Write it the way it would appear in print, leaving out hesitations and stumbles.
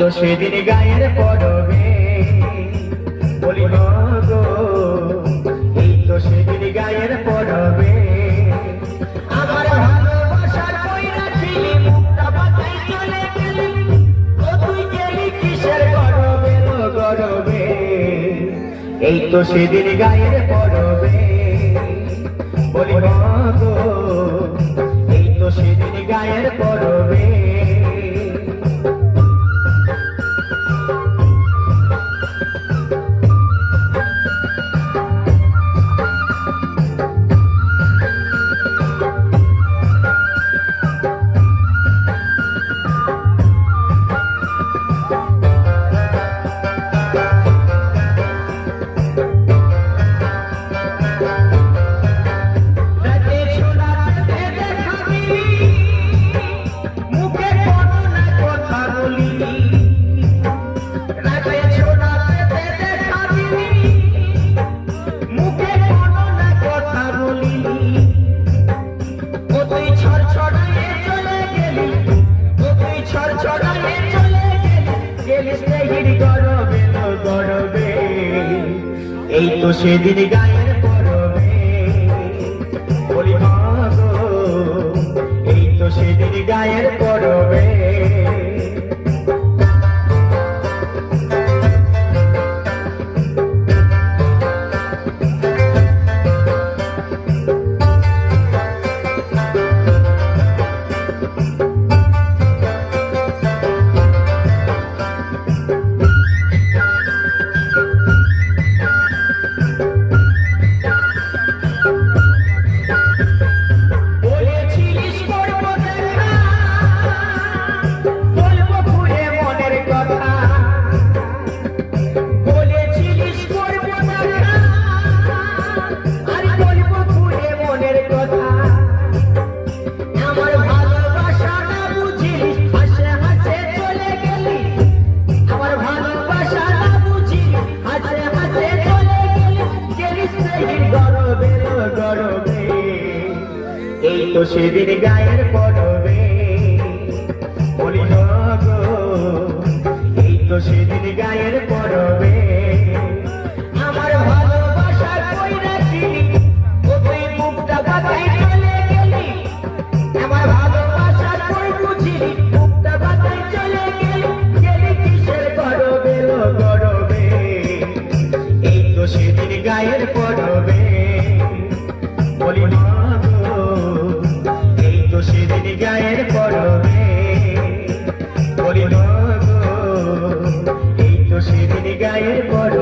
তো সেদিন গায়ের পরবে বলি গো, এই তো সেদিন গায়ের পরবে আমার ভালোবাসার কইরা ছিলি মুখটা বাতাই চলে গেলি ও তুই গেলি কিসের গরবে গরবে এই তো সেদিন গায়ের পরবে বলি গো, এই তো সেদিন গায়ের পরবে এই তো সেদিন গায়ের পরবে বলি গো, এই তো সেদিন গায়ের পরবে এই তো সেদিন গায়ের পরবে বলি গো, এই তো সেদিন গায়ের পরবে আমার ভালোবাসার কইরা ছিলি ও তুই মুখটা বাতাই চলে গেলি আমার ভালোবাসার কই বুঝিলি মুখটা বাতাই চলে গেলি গেলি কিসের গরবে গরবে এই তো সেদিন গায়ের পরবে বলি গো, এই তো সেদিন গায়ের পরবে বলি গো, এই তো সেদিন গায়ের পরবে।